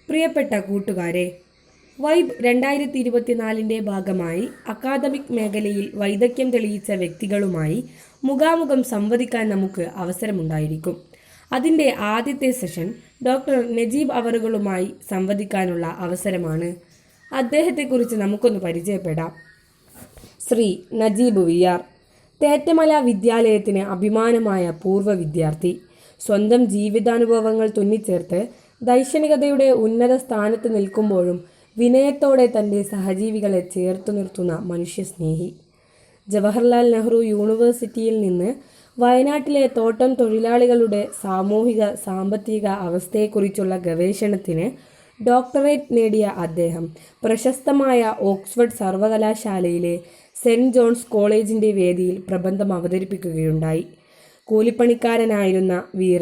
പ്രിയപ്പെട്ട കൂട്ടുകാരെ, വൈബ് 2024 ഭാഗമായി അക്കാദമിക് മേഖലയിൽ വൈദഗ്ധ്യം തെളിയിച്ച വ്യക്തികളുമായി മുഖാമുഖം സംവദിക്കാൻ നമുക്ക് അവസരമുണ്ടായിരിക്കും. അതിൻ്റെ ആദ്യത്തെ സെഷൻ ഡോക്ടർ നജീബ് അവറുകളുമായി സംവദിക്കാനുള്ള അവസരമാണ്. അദ്ദേഹത്തെക്കുറിച്ച് നമുക്കൊന്ന് പരിചയപ്പെടാം. ശ്രീ നജീബ് VR, തേറ്റമല വിദ്യാലയത്തിന് അഭിമാനമായ പൂർവ്വ വിദ്യാർത്ഥി. സ്വന്തം ജീവിതാനുഭവങ്ങൾ തുന്നിച്ചേർത്ത് ദൈക്ഷണികതയുടെ ഉന്നത സ്ഥാനത്ത് നിൽക്കുമ്പോഴും വിനയത്തോടെ തൻ്റെ സഹജീവികളെ ചേർത്തു നിർത്തുന്ന മനുഷ്യസ്നേഹി. ജവഹർലാൽ നെഹ്റു യൂണിവേഴ്സിറ്റിയിൽ നിന്ന് വയനാട്ടിലെ തോട്ടം തൊഴിലാളികളുടെ സാമൂഹിക സാമ്പത്തിക അവസ്ഥയെക്കുറിച്ചുള്ള ഗവേഷണത്തിന് ഡോക്ടറേറ്റ് നേടിയ അദ്ദേഹം പ്രശസ്തമായ ഓക്സ്ഫോർഡ് സർവകലാശാലയിലെ സെൻറ് ജോൺസ് കോളേജിൻ്റെ വേദിയിൽ പ്രബന്ധം അവതരിപ്പിക്കുകയുണ്ടായി. കൂലിപ്പണിക്കാരനായിരുന്ന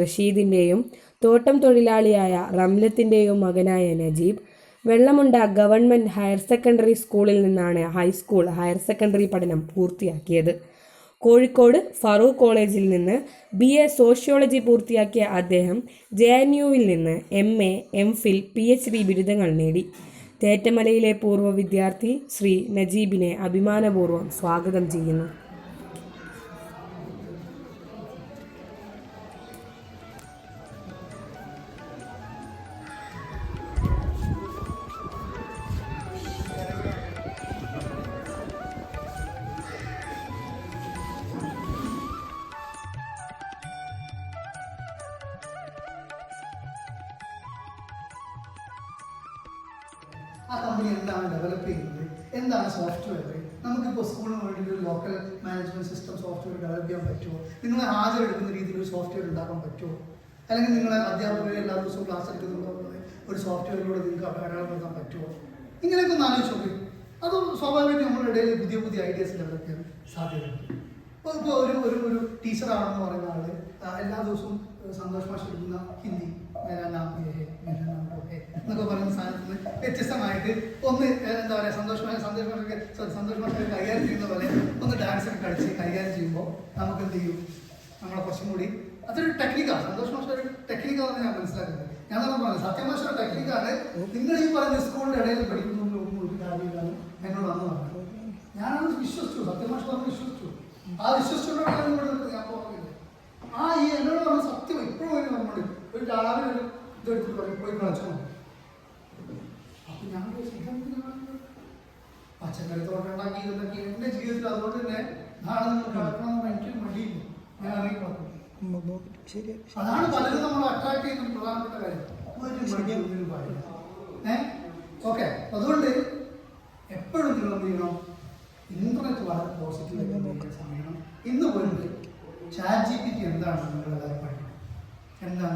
റഷീദിൻ്റെയും തോട്ടം തൊഴിലാളിയായ റംലത്തിൻ്റെയും മകനായ Najeeb Vellamunda government higher secondary സ്കൂളിൽ നിന്നാണ് ഹൈസ്കൂൾ ഹയർ സെക്കൻഡറി പഠനം പൂർത്തിയാക്കിയത്. കോഴിക്കോട് ഫറൂഖ് കോളേജിൽ നിന്ന് BA സോഷ്യോളജി പൂർത്തിയാക്കിയ അദ്ദേഹം JNUവിൽ നിന്ന് MA, MPhil, PhD ബിരുദങ്ങൾ നേടി. തേറ്റമലയിലെ പൂർവ്വ വിദ്യാർത്ഥി ശ്രീ നജീബിനെ അഭിമാനപൂർവ്വം സ്വാഗതം ചെയ്യുന്നു. ആ കമ്പനി എന്താണ് ഡെവലപ്പ് ചെയ്യുന്നത്, എന്താണ് സോഫ്റ്റ്വെയർ, നമുക്കിപ്പോൾ സ്കൂളിന് വേണ്ടിയിട്ട് ഒരു local management system software develop ചെയ്യാൻ പറ്റുമോ, നിങ്ങളെ ഹാജരെടുക്കുന്ന രീതിയിൽ ഒരു സോഫ്റ്റ്വെയർ ഉണ്ടാക്കാൻ പറ്റുമോ, അല്ലെങ്കിൽ നിങ്ങളെ അധ്യാപകരെ എല്ലാ ദിവസവും ക്ലാസ് എടുക്കുന്നുള്ളത് ഒരു സോഫ്റ്റ്വെയറിലൂടെ നിങ്ങൾക്ക് അടയാളപ്പെടുത്താൻ പറ്റുമോ, ഇങ്ങനെയൊക്കെ ഒന്ന് ആലോചിച്ച് നോക്കി. അത് സ്വാഭാവികമായിട്ട് നമ്മുടെ ഇടയിൽ പുതിയ പുതിയ ഐഡിയാസ് ഡെവലപ്പ് ചെയ്യാൻ സാധ്യതയുണ്ട്. ഇപ്പോൾ ഒരു ടീച്ചറാണെന്ന് പറയുന്ന ആൾ എല്ലാ ദിവസവും സന്തോഷ് മാഷ് എടുക്കുന്ന ഹിന്ദി എന്നൊക്കെ പറയുന്ന സാധനത്തിന് വ്യത്യസ്തമായിട്ട് ഒന്ന് എന്താ പറയുക സന്തോഷ് മാഷൊക്കെ കൈകാര്യം ചെയ്യുന്ന പോലെ ഒന്ന് ഡാൻസ് ഒക്കെ കളിച്ച് കൈകാര്യം ചെയ്യുമ്പോൾ നമുക്ക് എന്ത് ചെയ്യും, നമ്മളെ കുറച്ചും കൂടി അതൊരു ടെക്നിക്കാണ്. സന്തോഷ് മാഷ ഒരു ടെക്നിക്കാണെന്ന് ഞാൻ മനസ്സിലാക്കുന്നത്. ഞാൻ തന്നെ പറഞ്ഞു സത്യമാഷ ടെക്നിക്കാണ്. നിങ്ങൾ ഈ പറയുന്ന സ്കൂളിൻ്റെ ഇടയിൽ പഠിക്കുന്നതിന് ഒരു കാര്യമില്ലാണ് എന്നോട് വന്ന് പറഞ്ഞത്. ഞാനത് വിശ്വസിച്ചു, സത്യമാഷ പറഞ്ഞ് വിശ്വസിച്ചു. ആ വിശ്വസിച്ചുകൊണ്ടാണ് ഞാൻ പറഞ്ഞില്ല. ഈ എന്നോട് പറഞ്ഞ സത്യം ഇപ്പോഴും ഒരു നമ്മൾ ഒരു രാവിലെ ഒരു ഇതെടുത്തിട്ട് പറയും പോയി കളിച്ചോ. അപ്പൊ ഞാൻ പച്ചക്കറി തോട്ടം ഉണ്ടാക്കി ഇതൊക്കെ എൻ്റെ ജീവിതത്തിൽ അതുകൊണ്ട് തന്നെ നാളെ നിങ്ങൾ കളിക്കണമെന്ന് എനിക്ക് മടിയില്ല. ഞാൻ അറിയിക്കും. അതാണ് പലരും നമ്മൾ അട്രാക്ട് ചെയ്യുന്ന പ്രധാനപ്പെട്ട കാര്യം. ഓക്കെ, അതുകൊണ്ട് എപ്പോഴും നിങ്ങൾ എന്ത് ചെയ്യണം, ഇന്റർനെറ്റ് വളരെ പോസിറ്റീവായിട്ട് സമയം. ഇന്ന് പോയിട്ട് ChatGPT എന്താണെന്ന് നിങ്ങൾ എല്ലാവരും പഠിക്കണം. എന്താണ്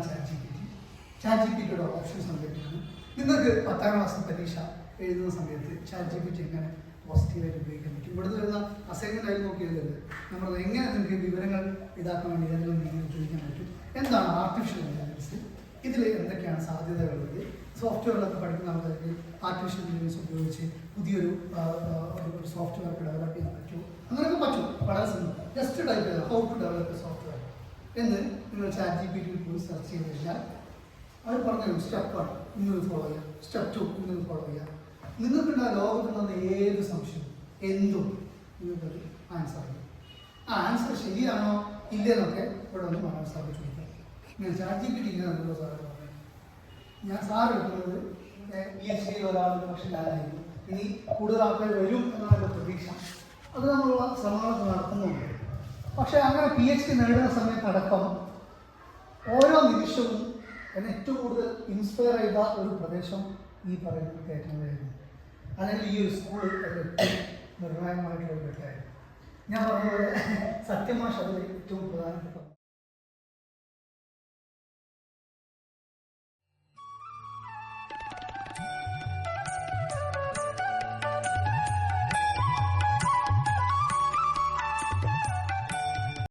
ChatGPTയുടെ ഓപ്ഷൻസ് എന്തൊക്കെയാണ്? നിങ്ങൾക്ക് 10ാം ക്ലാസ് പരീക്ഷ എഴുതുന്ന സമയത്ത് ChatGPT എങ്ങനെ പോസിറ്റീവായിട്ട് ഉപയോഗിക്കാൻ പറ്റും? ഇവിടുന്ന് വരുന്ന അസൈൻമെൻ്റ് ആയി നോക്കിയതല്ലേ നമ്മൾ എങ്ങനെ നിങ്ങൾക്ക് വിവരങ്ങൾ ഇതാക്കാൻ വേണ്ടി ഏതെങ്കിലും നിങ്ങൾ ഉപയോഗിക്കാൻ പറ്റും? എന്താണ് ആർട്ടിഫിഷ്യൽ ഇൻ്റലിജൻസ്, ഇതിൽ എന്തൊക്കെയാണ് സാധ്യതകളുള്ളത്? സോഫ്റ്റ്വെയറിലൊക്കെ പഠിക്കുന്ന ആൾക്കാർക്ക് ആർട്ടിഫിഷ്യൽ ഇൻ്റലിജൻസ് ഉപയോഗിച്ച് പുതിയൊരു സോഫ്റ്റ്വെയർ ഡെവലപ്പ് ചെയ്യാൻ പറ്റുമോ? അങ്ങനെയൊക്കെ പറ്റും. വളരെ സിമ്പിൾ. ജസ്റ്റ് ടൈപ്പ് ചെയ്താൽ ഹൗ ടു ഡെവലപ്പ് സോഫ്റ്റ്വെയർ എന്ന് നിങ്ങൾ ChatGPTയിൽ പോയി സെർച്ച് ചെയ്ത് കഴിഞ്ഞാൽ അവർ പറഞ്ഞു സ്റ്റെപ്പ് 1 ഇന്നത് ഫോളോ ചെയ്യാം, സ്റ്റെപ്പ് 2 ഇന്നത് ഫോളോ ചെയ്യാം. നിങ്ങൾക്കുള്ള ലോകത്തുണ്ടെന്ന ഏത് സംശയം എന്തും നിങ്ങൾക്കൊരു ആൻസർ അറിയാം. ആ ആൻസർ ശരിയാണോ ഇല്ലെന്നൊക്കെ ഇവിടെ ഒന്ന് മനസ്സിലാക്കി ചോദിക്കാം. ഇങ്ങനെ ChatGPT ഇങ്ങനെ നല്ല സാറ് പറഞ്ഞു. ഞാൻ സാർ എടുക്കുന്നത് PhD ഒരാളുടെ പക്ഷേ ഞാനായിരുന്നു. ഇനി കൂടുതൽ ആൾക്കാർ വരും എന്നുള്ള പ്രതീക്ഷ. അത് നമ്മളുള്ള ശ്രമങ്ങളൊക്കെ നടത്തുന്നുണ്ട്. പക്ഷേ അങ്ങനെ PhD നേടുന്ന സമയത്തടക്കം ഓരോ നിമിഷവും എന്നെ ഏറ്റവും കൂടുതൽ ഇൻസ്പയർ ചെയ്ത ഒരു പ്രദേശം ഈ പറയുന്ന തേറ്റമലയായിരുന്നു. അല്ലെങ്കിൽ ഈ ഒരു സ്കൂൾ ഏറ്റവും നിർണായകമായിട്ടുള്ള ഒരു ഘട്ടമായിരുന്നു. ഞാൻ പറഞ്ഞതുപോലെ സത്യമാഷ് അതിൽ ഏറ്റവും പ്രധാനപ്പെട്ട